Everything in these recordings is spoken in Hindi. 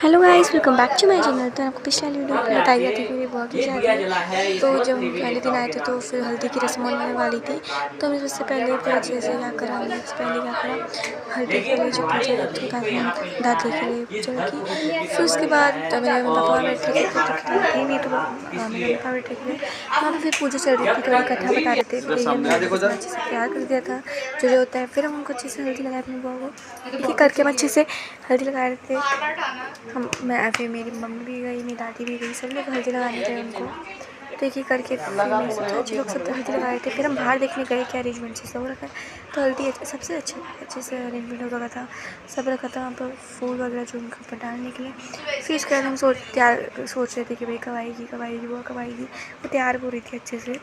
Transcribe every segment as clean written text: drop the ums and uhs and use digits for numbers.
Hello guys, welcome back to my channel. तो आपको पिछले वीडियो में बताई गई थी कि मेरी बुआ की शादी है। तो जब हम पहले दिन आए थे तो फिर हल्दी की रस्म होने वाली थी। तो हमने सबसे पहले पूरा अच्छे से क्या करा, हमने सबसे पहले क्या करा, हल्दी के लिए जो पूजा है तो दादी के लिए पूजा की। फिर उसके बाद मेरे मम्मी पापा बैठे थे तो नहीं तो मेरे पापा बैठे थे वहाँ पर फिर पूजा चल रही थी। थोड़ी कथा बता रहे थे कि हमने अच्छे से तैयार कर दिया था जो होता है। फिर हम उनको अच्छे से हल्दी लगाए अपनी बुआ को एक करके हम अच्छे से हल्दी लगा रहे थे। मैं फिर मेरी मम्मी भी गई, मेरी दादी भी गई, सब लोग हल्दी लगाने थे उनको। तो एक करके फिर मेरे से चाची लोग सब हल्दी लगा रहे थे। फिर हम बाहर देखने गए क्या अरेंजमेंट से हो रखा है। तो हल्दी सबसे अच्छे से अरेंजमेंट हो रखा था, सब रखा था वहाँ पर फूल वगैरह जो उनके ऊपर डालने के लिए। फिर इसके बाद हम सोच रहे थे कि भाई कब आएगी वो कब आएगी। वो तैयार हो रही थी अच्छे से,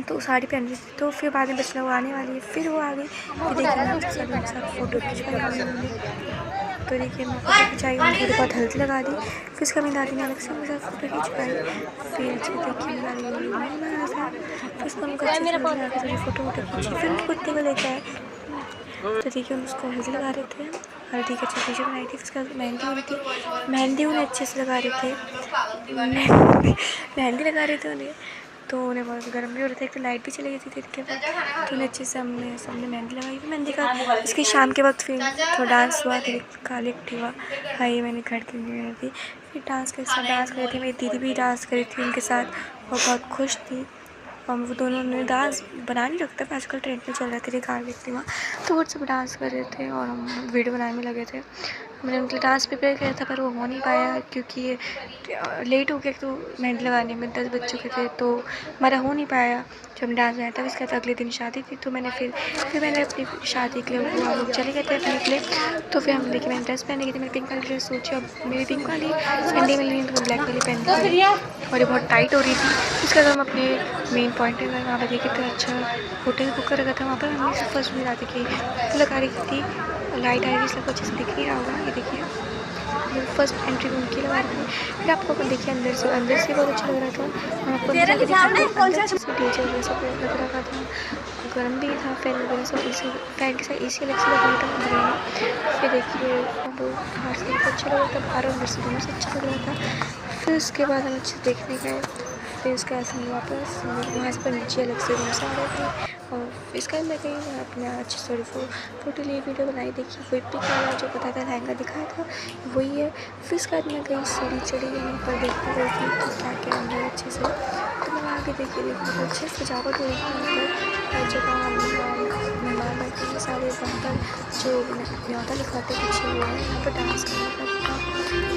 तो साड़ी पहन रही थी। तो फिर बाद में बचना वो आने वाली है, फिर वो आ गई। फिर देखिए मैं आपके साथ फ़ोटो खिंचवाई। तो देखिए मैं फ़ोटो खिंचाई, थोड़ी बहुत हल्दी लगा दी। फिर उसका मेरी दादी ने अलग से मेरे साथ फ़ोटो खिंचवाई। फिर देखिए बना था। फिर उसको हम अच्छे से लगा के थोड़ी फ़ोटो खींची। फिर उनके कुत्ते को लेकर आए। तो देखिए हम उसको हल्दी लगा रहे थे, हल्दी की अच्छी चीज़ें बनाई थी। उसके बाद मेहंदी हो रही थी, मेहंदी उन्हें अच्छे से लगा रहे थे। मेहंदी लगा रहे थे उन्हें, तो उन्हें बहुत गर्म भी हो रहा था। एक तो लाइट भी चली गई थी देर के बाद। तो उन्हें अच्छे से हमने सबने मेहंदी लगाई। फिर मेहंदी का इसके शाम के वक्त फिर थोड़ा डांस हुआ, फिर काली एक्टिवा हाई मैंने घर के लिए थी। फिर डांस कर रही थी, मेरी दीदी भी डांस कर रही थी उनके साथ, वो बहुत खुश थी। और वो दोनों ने डांस बना नहीं रखता, आजकल ट्रेंड में चल रहे थे काली एक्टिवा। तो वो सब डांस कर रहे थे और हम वीडियो बनाने में लगे थे। मैंने उनके डांस प्रिपेयर किया था पर वो हो नहीं पाया क्योंकि लेट हो गया। तो मेहंदी लगाने में 10 बज चुके थे, तो हमारा हो नहीं पाया जब हम डांस बनाया था। इसके बाद अगले दिन शादी थी, तो मैंने मैंने अपनी शादी के लिए वो लोग चले गए थे अपने के लिए। तो फिर हम देखिए मैंने ड्रेस पहन की थी, मैंने पिंक वाली ड्रेस सोची। अब मेरी पिंक वाली संडे में ली तो मैं ब्लैक वाली पहन ली और ये बहुत टाइट हो रही थी। उसके बाद हम अपने मेन पॉइंट पे गए, वहाँ पर देखिए तो अच्छा होटल बुक कर रखा था। वहाँ पर हमने से फर्स्ट में रात की लगा रही थी, लाइट आ रही थी, सब अच्छे से दिख नहीं रहा होगा। ये देखिए फर्स्ट एंट्री उनकी लगा रही थी। फिर आपको अपन देखिए अंदर से बहुत अच्छा लग रहा था। आपको डीजे वगैरह सब लग रखा था, गर्म भी था। फैन वगैरह सब एसी, फैन के साथ एसी अलग से लगा था अंदर में। फिर देखिए वो बाहर से अच्छा लग रहा था, बाहर अंदर से दोनों से अच्छा लग रहा था। फिर उसके बाद हम अच्छे देखने गए। फिर उसके बाद हम वापस वहाँ से नीचे अलग से रूम से आ रहे थे। और इसके अंदर गई, मैं अपने अच्छी सॉरी फ़ोटो ली, वीडियो बनाई। देखी वही पिक वाला जो पता था लहंगा दिखाया था वही है। फिर उसके बाद मैं गई सीढ़ी चढ़ी, वहाँ पर देखने गई थी तो क्या क्या अंदर अच्छे से। तो मैं वहाँ पर देखी अच्छे सजावट हुई थी। हर जगह मेहमान बैठे थे सारे, वहाँ पर जो न्योता लिखवाते पीछे हुआ है, यहाँ पर डांस करना था।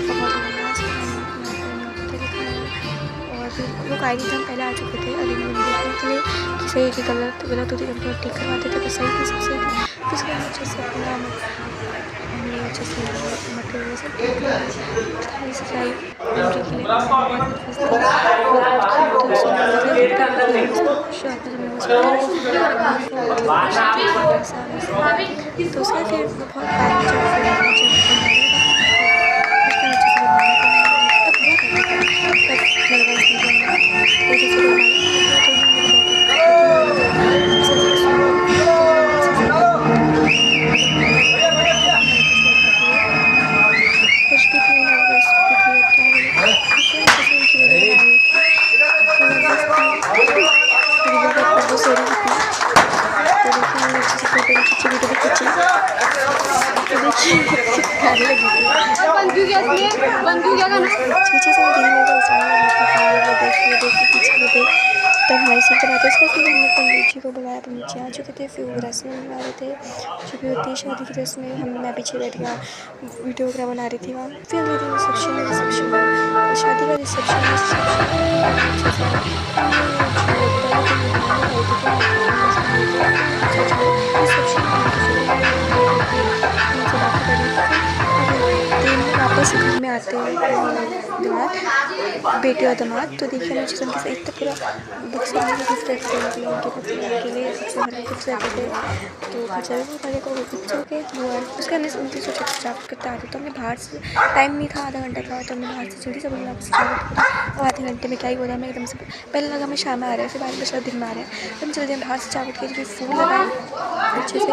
बहुत डांस और फिर लोग आई थी, हम पहले आ चुके थे अरेंजमेंट देखने के लिए कि सही है कि गलत होती है। हम ठीक करवाते थे तो सही थी, सब सही थी। फिर उसके बाद अच्छे से अपना हमने अच्छे से मटेरियल सब थोड़ी सफाई एंट्री के लिए तो उसका फिर बहुत खुश भी थी, नर्वस भी थी, अब क्या बोले। फिर जैसे उनकी वीडियो बनाई, नर्वस थी, वीडियो का नर्वस हो रही थी। तो देखिए मैंने अच्छे से फोटो भी खींची, वीडियो भी खींची। तो देखिए प्यारी लगी थी। पीछे से दीदी मेरे को हंसाने लगी थी कि वो देख पीछे वो देख। तब हमारी सीट बनाते उसका फिर हमने पंडित जी को बुलाया, तो नीचे आ चुके थे। फिर वो रस्में बना रहे थे जो भी होती है शादी की रस्में। मैं पीछे बैठ गया वीडियो वगैरह बना रही थी वहाँ। फिर अगले दिन शादी का वापस घर में आते हैं दामाद बेटे और दामाद। तो देखिए मुझे उनके साथ एक तो पूरा बुक्स गिफ्ट रखते हैं उनके बच्चे के लिए, सबसे घर में बुक्स रखते थे। तो खर्चा भी बहुत आगे को बच्चों के हुआ। उसके अंदर से उनकी सोचा सजावट करते आते। तो हमने बाहर से टाइम नहीं था, आधा घंटा था, तो हमने बाहर से जल्दी से बोला सजावट करी। और आधे घंटे में क्या ही बोला, मैं एकदम से पहले लगा मैं शाम में आ रहा है, फिर बाद में बचा दिन में आ रहा है। तो हम जल्दी बाहर से सजावट की, फिर फूल लगाए अच्छे से। तो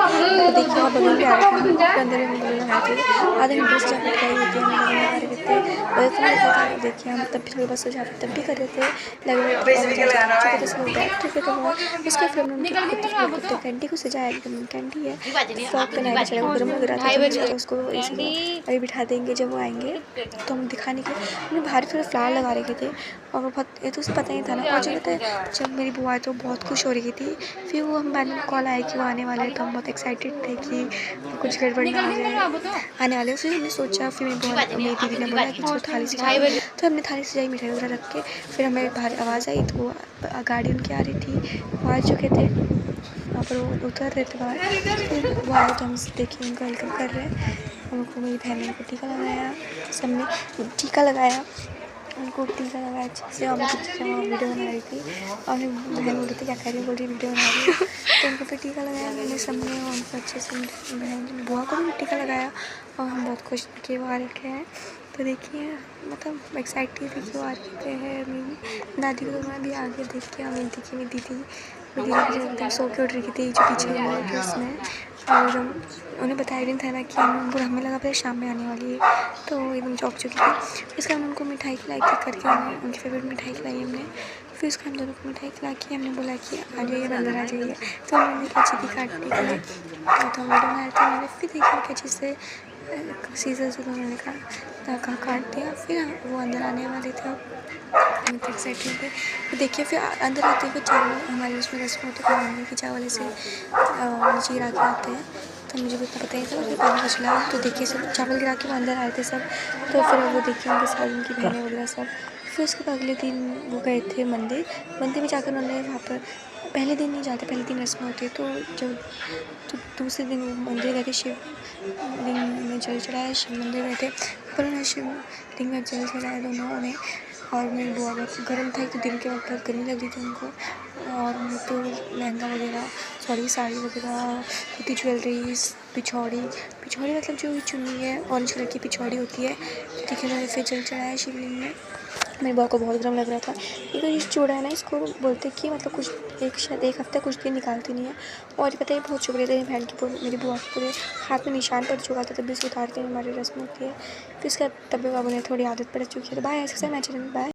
देखिए वहाँ बलून भी आ रहे थे, अंदर में बलून लगाए थे। आधे घंटे से सजावट कराई होती है लगा रहे थे। वजह तो नहीं था, देखिए हम तब भी थोड़ी बहुत सुझाव तब भी कर रहे थे, लग तो सब बैठ चुके थे वो। उसके फिर हमने कुत्ते कैंडी को सजाया, एकदम कैंडी है फ्रॉक पहना के चला, गर्म लग रहा था, तो उसको इसी अभी बिठा देंगे, जब वो आएंगे तो हम दिखाने के लिए हमने बाहर थोड़े फ्लावर लगा रखे थे। और वो बहुत, ये तो उसे पता ही था ना। और जब मेरी बुआ आई तो बहुत खुश हो रही थी। फिर वो हम बाद में कॉल आया कि वो आने वाले हैं, तो हम बहुत एक्साइटेड थे कि कुछ गड़बड़ ना हो जाए, आने वाले। फिर हमने सोचा, फिर मेरी दीदी ने बोला कि चलो थाली सजाओ, तो हमने थाली सजाई, मिठाई वगैरह रख के। फिर हमें बाहर आवाज़ आई, तो वो गाड़ी उनकी आ रही थी, वो आ चुके थे वहाँ पर, वो उतर रहे थे बाहर। फिर वो आए तो हम देखिए उनको वेलकम कर रहे हैं। उनको मेरी बहन ने टीका लगाया, सबने टीका लगाया, उनको टीका लगाया अच्छे से। और मैं वीडियो बना रही थी और मेरी बहन बोल रही थी क्या कर रही है, बोल रही वीडियो बना रही है। तो उनको फिर टीका लगाया मैंने, सबने उनको अच्छे से, बहन बुआ को भी टीका लगाया। और हम बहुत खुश थे कि वो आ रखे हैं। तो देखिए मतलब एक्साइटेड थी कि वो आ रखे हैं। मेरी दादी को तो मैं भी आगे देख के मेरी देखिए मेरी दीदी एकदम सो के उठ रही थी, जो पीछे हुआ उसमें। और उन्हें बताया भी नहीं था ना कि हमें लगा फिर शाम में आने वाली है, तो एकदम चौंक चुकी थी। इसका हमने उनको मिठाई खिलाई थी करके, उन्हें उनकी फेवरेट मिठाई खिलाई हमने। फिर उसका हम दोनों को मिठाई खिला के हमने बोला कि आ जाइए, अंदर आ जाइए। तो उन्होंने कैंची की काटने के लिए, तो हम वीडियो बनाए थे मैंने। फिर देखिए कैंची से सीजर से उन्होंने काट दिया। फिर वो अंदर आने वाले थे, हम तो एक्साइटेड थे। तो देखिए फिर अंदर आते हुए चावल, हमारे उसमें रस्म होती है मम्मी की चावल से नीचे गिरा के आते हैं, तो मुझे भी इतना पता नहीं था। फिर पानी का चला, तो देखिए सब चावल गिरा के वो अंदर आए थे सब। तो फिर वो देखिए उनके साथ उनकी बहनें वगैरह सब। फिर उसके बाद अगले दिन वो गए थे मंदिर में जाकर उन्होंने वहाँ पर, पहले दिन नहीं जाते, पहले दिन रस्म होती है। तो जब दूसरे दिन वो मंदिर गए थे, शिव लिंग में जल चढ़ाया, शिव मंदिर गए थे, पर उन्होंने शिव लिंग में जल चढ़ाया दोनों ने। और मेरी बुआ बहुत गर्म था, तो दिन के वक्त बहुत गर्मी लग रही थी उनको। और तो लहंगा वगैरह, साड़ी वगैरह, इतनी ज्वेलरीज, पिछौड़ी मतलब जो चुन्नी है ऑरेंज कलर की पिछौड़ी होती है, तो देखिए उन्होंने फिर जल चढ़ाया शिवलिंग में। मेरी बुआ को बहुत गर्म लग रहा था। ये तो चूड़ा है ना, इसको बोलते कि मतलब कुछ शायद एक हफ्ते कुछ दिन निकालती नहीं है। और ये पता है बहुत चुभ रहे थे बहन की, मेरी बुआ के पूरे हाथ में निशान पड़ चुका था, तब भी उसे उतारते हैं, हमारी रस्म होती है। फिर इसका तब भी बाबू ने थोड़ी आदत पड़ चुकी है। तो बाय, ऐसे मैं बाय।